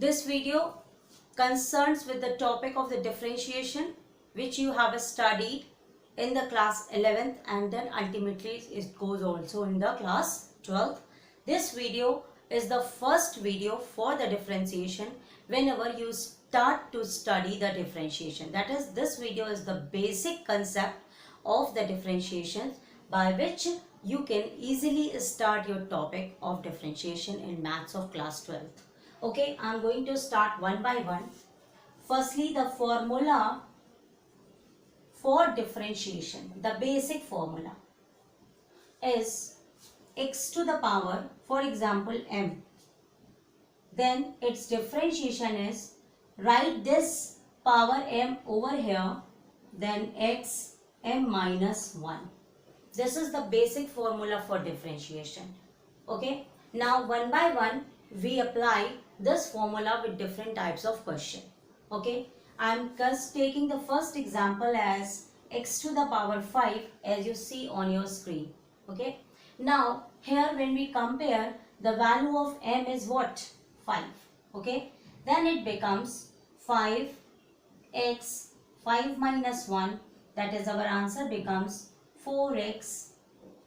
This video concerns with the topic of the differentiation which you have studied in the class 11th and then ultimately it goes also in the class 12th. This video is the first video for the differentiation whenever you start to study the differentiation. That is, this video is the basic concept of the differentiation by which you can easily start your topic of differentiation in maths of class 12th. Okay, I am going to start one by one. Firstly, the formula for differentiation, the basic formula is x to the power, for example, m. Then its differentiation is write this power m over here, then x m minus 1. This is the basic formula for differentiation. Okay, now one by one we apply this formula with different types of question. Okay, I am just taking the first example as x to the power 5 as you see on your screen. Okay, now here when we compare, the value of m is what? 5. Okay, then it becomes 5x 5 minus 1, that is our answer becomes 4x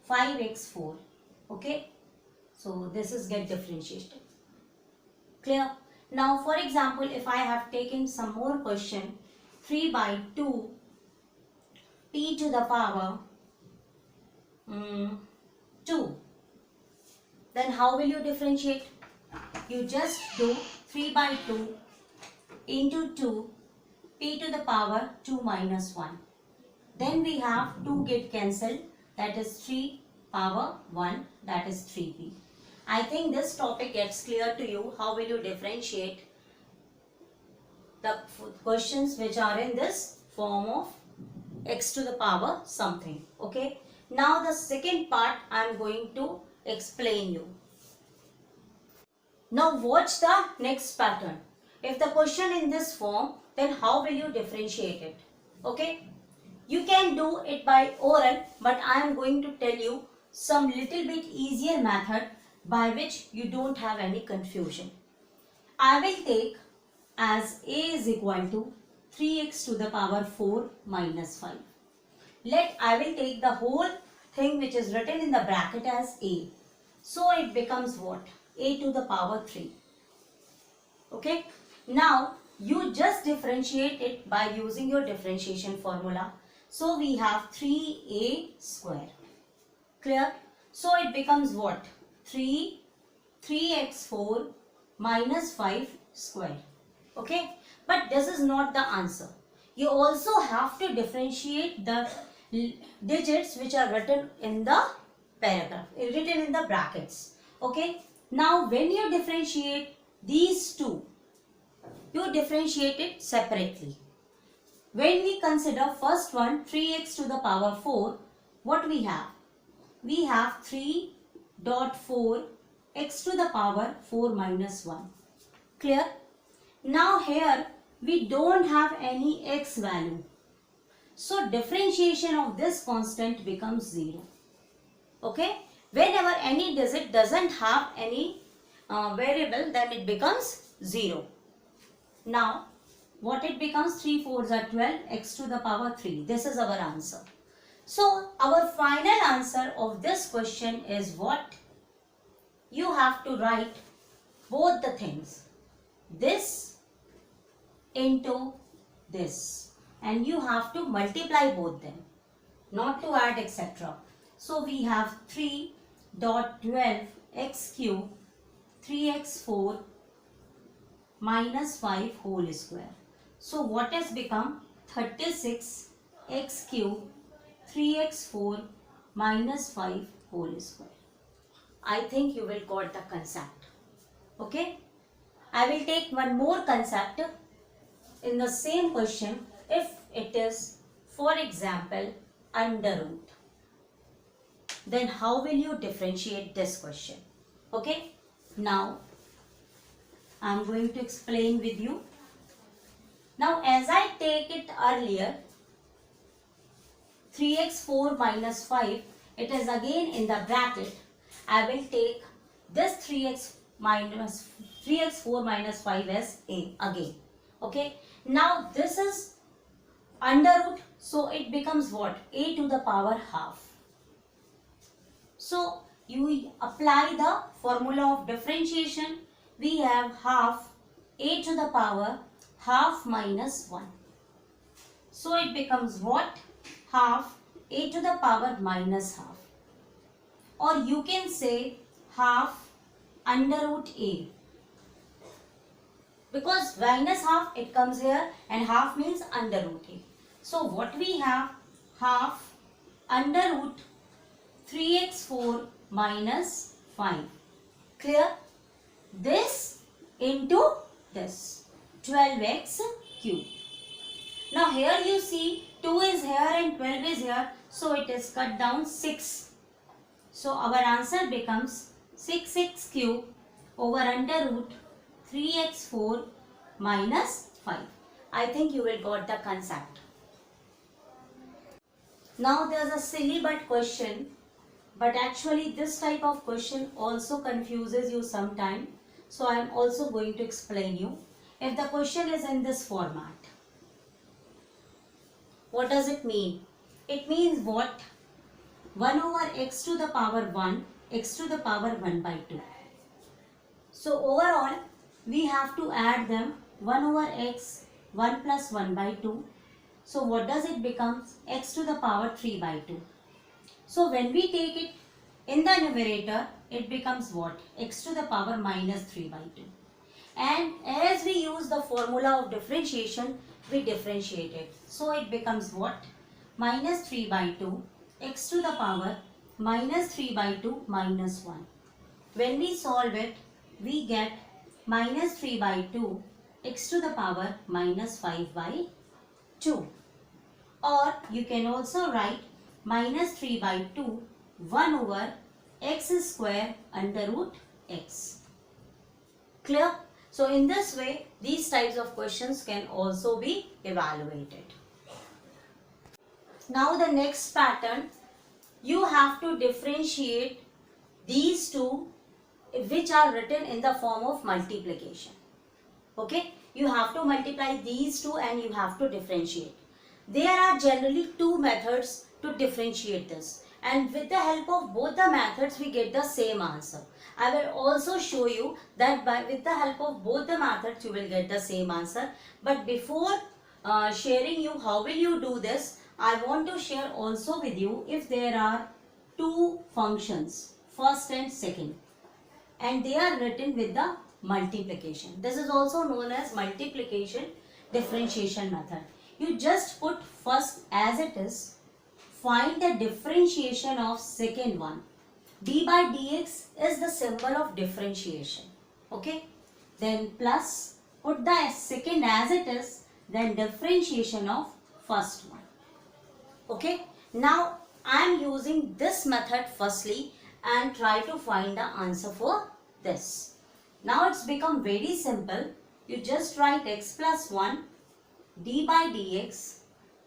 5x4. Okay, so this is get differentiated. Clear? Now for example, if I have taken some more question, 3 by 2 p to the power 2, then how will you differentiate? You just do 3 by 2 into 2 p to the power 2 minus 1. Then we have 2 get cancelled, that is 3 power 1, that is 3p. I think this topic gets clear to you. How will you differentiate the questions which are in this form of x to the power something. Okay. Now the second part I am going to explain you. Now watch the next pattern. If the question in this form, then how will you differentiate it? Okay. You can do it by oral, but I am going to tell you some little bit easier method by which you don't have any confusion. I will take as a is equal to 3x to the power 4 minus 5. I will take the whole thing which is written in the bracket as a. So it becomes what? A to the power 3. Okay. Now you just differentiate it by using your differentiation formula. So we have 3a square. Clear? So it becomes what? 3x4 minus 5 square. Okay, but this is not the answer. You also have to differentiate the digits which are written in the paragraph, written in the brackets. Okay, now when you differentiate these two, you differentiate it separately. When we consider first one, 3x to the power 4, what we have? We have 3.4 x to the power 4 minus 1. Clear? Now here we don't have any x value. So differentiation of this constant becomes 0. Okay? Whenever any digit doesn't have any variable, then it becomes 0. Now what it becomes? 3 4s are 12, x to the power 3. This is our answer. So our final answer of this question is what? You have to write both the things, this into this, and you have to multiply both them, not to add etc. So we have 3.12 x cube 3x4 minus 5 whole square. So what has become? 36 x cube 3x4 minus 5 whole square. I think you will got the concept. Okay. I will take one more concept in the same question. If it is, for example, under root, then how will you differentiate this question? Okay. Now I am going to explain with you. Now as I take it earlier, 3x4 minus 5, it is again in the bracket. I will take this 3x minus 3x4 minus 5 as a again. Okay. Now this is under root, so it becomes what? A to the power half. So you apply the formula of differentiation. We have half a to the power half minus 1. So it becomes what? Half a to the power minus half. Or you can say half under root a. Because minus half it comes here and half means under root a. So what we have? Half under root 3x4 minus 5. Clear? This into this. 12x cube. Now here you see 2 is here and 12 is here. So it is cut down 6. So our answer becomes 6x cube over under root 3x4 minus 5. I think you will got the concept. Now there is a silly but question. But actually this type of question also confuses you sometime. So I am also going to explain you. If the question is in this format, what does it mean? It means what? 1 over x to the power 1, x to the power 1 by 2. So overall, we have to add them 1 over x, 1 plus 1 by 2. So what does it become? X to the power 3 by 2. So when we take it in the numerator, it becomes what? X to the power minus 3 by 2. And as we use the formula of differentiation, we differentiate it. So it becomes what? Minus 3 by 2, x to the power minus 3 by 2 minus 1. When we solve it, we get minus 3 by 2, x to the power minus 5 by 2. Or you can also write minus 3 by 2, 1 over x square under root x. Clear? So in this way, these types of questions can also be evaluated. Now the next pattern, you have to differentiate these two which are written in the form of multiplication. Okay? You have to multiply these two and you have to differentiate. There are generally two methods to differentiate this. And with the help of both the methods, we get the same answer. I will also show you that with the help of both the methods, you will get the same answer. But before sharing you how will you do this, I want to share also with you if there are two functions, first and second, and they are written with the multiplication. This is also known as multiplication differentiation method. You just put first as it is, find the differentiation of second one. D by dx is the symbol of differentiation. Okay. Then plus, put the second as it is, then differentiation of first one. Okay. Now I am using this method firstly and try to find the answer for this. Now it's become very simple. You just write x plus 1 d by dx.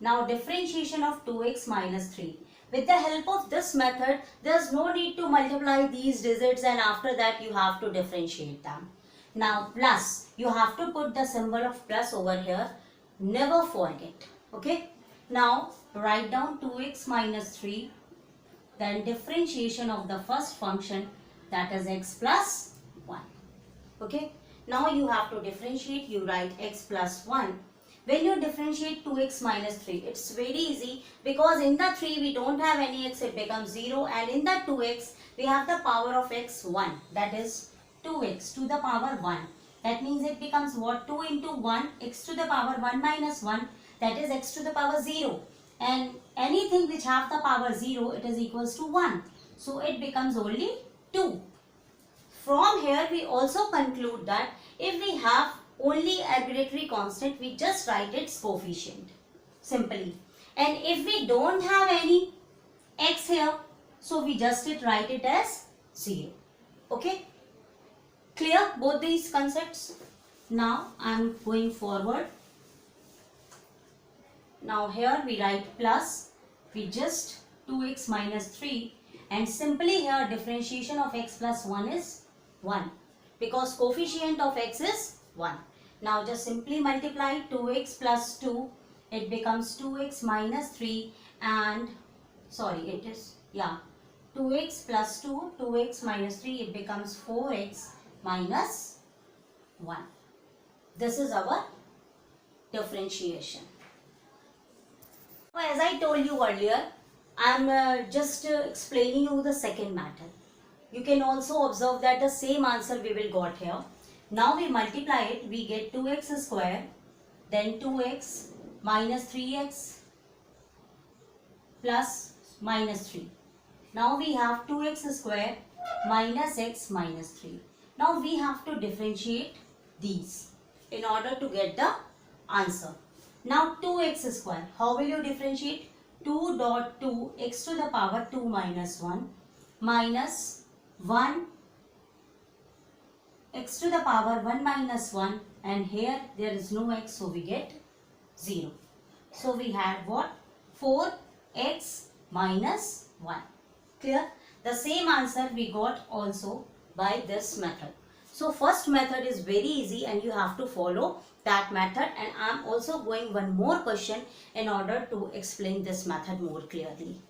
Now differentiation of 2x minus 3. With the help of this method, there is no need to multiply these digits and after that you have to differentiate them. Now plus, you have to put the symbol of plus over here. Never forget. Okay. Now write down 2x minus 3. Then differentiation of the first function, that is x plus 1. Okay. Now you have to differentiate. You write x plus 1. When you differentiate 2x minus 3, it's very easy because in the 3 we don't have any x, it becomes 0, and in the 2x we have the power of x 1, that is 2x to the power 1. That means it becomes what? 2 into 1, x to the power 1 minus 1, that is x to the power 0. And anything which have the power 0, it is equals to 1. So it becomes only 2. From here we also conclude that if we have only arbitrary constant, we just write its coefficient simply. And if we don't have any x here, so we just write it as 0. Okay. Clear both these concepts? Now I am going forward. Now here we write plus, we just 2x minus 3, and simply here differentiation of x plus 1 is 1. because coefficient of x is 1. Now just simply multiply 2x plus 2. It becomes 2x minus 3 and sorry it is 2x plus 2, 2x minus 3, it becomes 4x minus 1. This is our differentiation. As I told you earlier, I am just explaining you the second method. You can also observe that the same answer we will got here. Now we multiply it, we get 2x square, then 2x minus 3x plus minus 3. Now we have 2x square minus x minus 3. Now we have to differentiate these in order to get the answer. Now 2x square, how will you differentiate? 2 dot 2 x to the power 2 minus 1 minus 1 x to the power 1 minus 1, and here there is no x, so we get 0. So we had what? 4x minus 1. Clear? The same answer we got also by this method. So first method is very easy and you have to follow that method, and I am also going one more question in order to explain this method more clearly.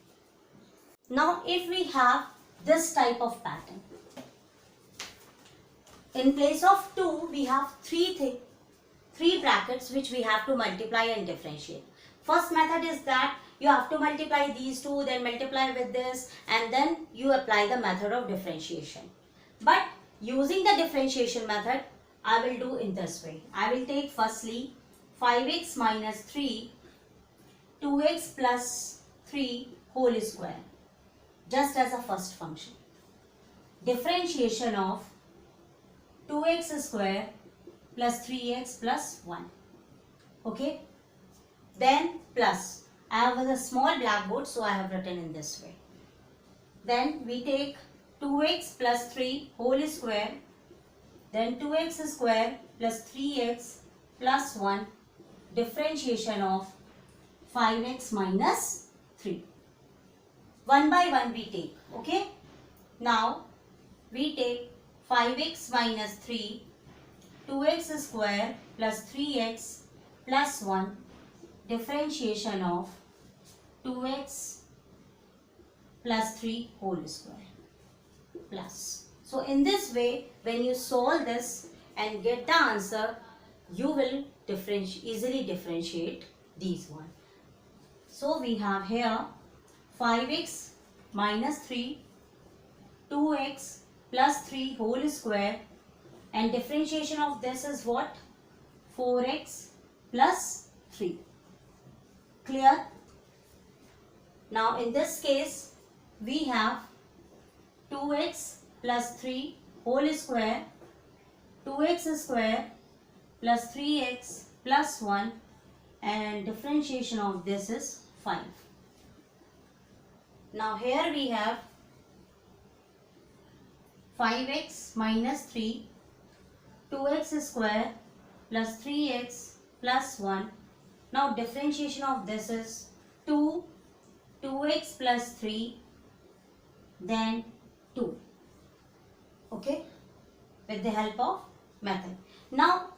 Now if we have this type of pattern, in place of 2 we have three brackets which we have to multiply and differentiate. First method is that you have to multiply these two, then multiply with this, and then you apply the method of differentiation. But using the differentiation method, I will do in this way. I will take firstly 5x minus 3, 2x plus 3 whole square, just as a first function. Differentiation of 2x square plus 3x plus 1. Okay. Then plus, I have a small blackboard, so I have written in this way. Then we take 2x plus 3 whole square, then 2x square plus 3x plus 1, differentiation of 5x minus 3. One by one we take. Okay. Now we take 5x minus 3, 2x square plus 3x plus 1, differentiation of 2x plus 3 whole square plus. So in this way, when you solve this and get the answer, you will easily differentiate these one. So we have here 5x minus 3, 2x plus 3 whole square, and differentiation of this is what? 4x plus 3. Clear? Now in this case, we have 2x plus 3 whole square, 2x square plus 3x plus 1, and differentiation of this is 5. Now here we have 5x minus 3, 2x square plus 3x plus 1. Now differentiation of this is 2x plus 3, then 2. Okay, with the help of method. Now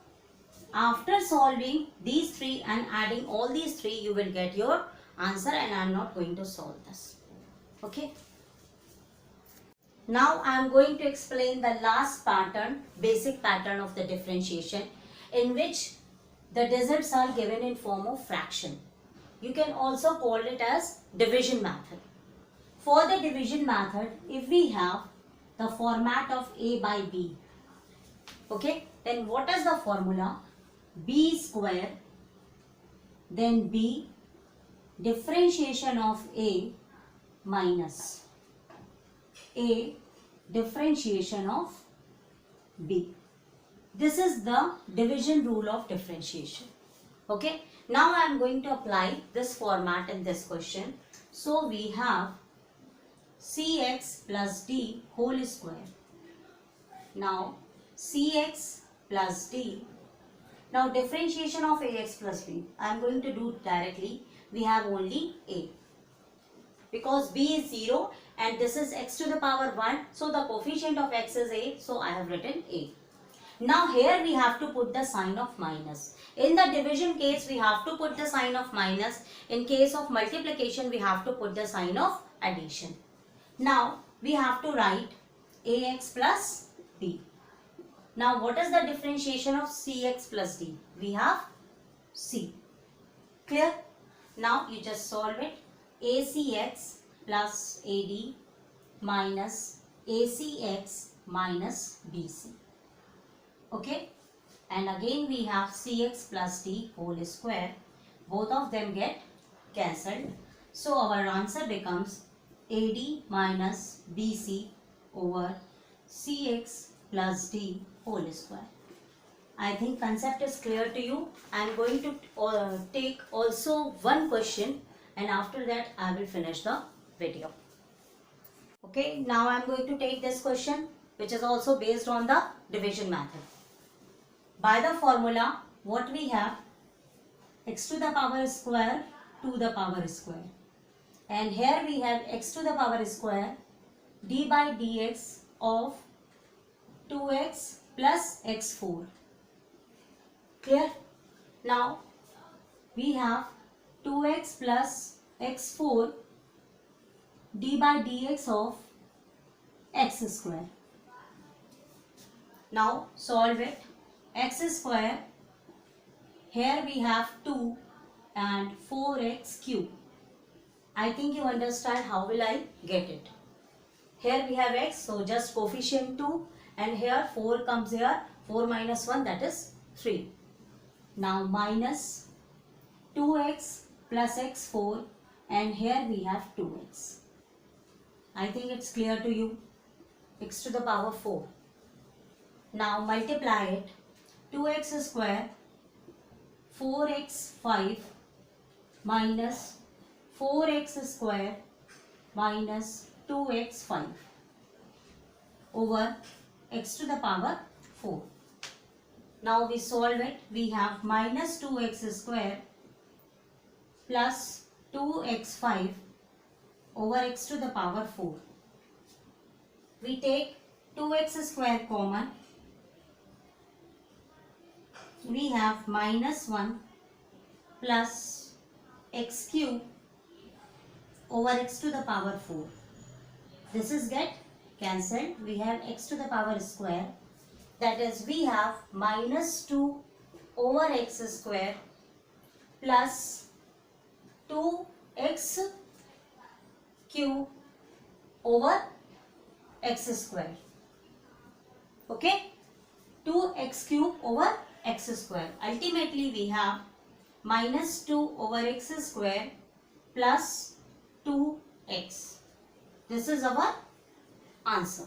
after solving these three and adding all these three, you will get your answer, and I am not going to solve this. Okay. Now I am going to explain the last pattern, basic pattern of the differentiation, in which the digits are given in form of fraction. You can also call it as division method. For the division method, if we have the format of A by B, okay, then what is the formula? B square, then B, differentiation of A minus A, differentiation of B. This is the division rule of differentiation. Okay. Now I am going to apply this format in this question. So we have Cx plus D whole square. Now Cx plus D. Now differentiation of Ax plus B. I am going to do directly. We have only A. Because B is 0 and this is x to the power 1. So the coefficient of x is a. So I have written a. Now here we have to put the sign of minus. In the division case we have to put the sign of minus. In case of multiplication we have to put the sign of addition. Now we have to write ax plus b. Now what is the differentiation of cx plus d? We have c. Clear? Now you just solve it. acx plus ad minus acx minus bc. Okay, and again we have cx plus d whole square. Both of them get cancelled. So our answer becomes ad minus bc over cx plus d whole square. I think concept is clear to you. I am going to take also one question, and after that I will finish the video. Okay, now I am going to take this question, which is also based on the division method. By the formula, what we have, x to the power square to the power square, and here we have x to the power square d by dx of 2x plus x4. Clear? Now we have 2x plus x4 d by dx of x square. Now solve it. X square, here we have 2 and 4x cube. I think you understand how will I get it. Here we have x, so just coefficient 2, and here 4 comes here, 4 minus 1, that is 3. Now minus 2x plus x4, and here we have 2x. I think it's clear to you. X to the power 4. Now multiply it. 2x square 4x5 minus 4x square minus 2x5 over x to the power 4. Now we solve it. We have minus 2x square plus 2x5 over x to the power 4. We take 2x square common. We have minus 1 plus x cube over x to the power 4. This is get cancelled. We have x to the power square. That is, we have minus 2 over x square plus 2x cube over x square. Okay? 2x cube over x square. Ultimately we have minus 2 over x square plus 2x. This is our answer.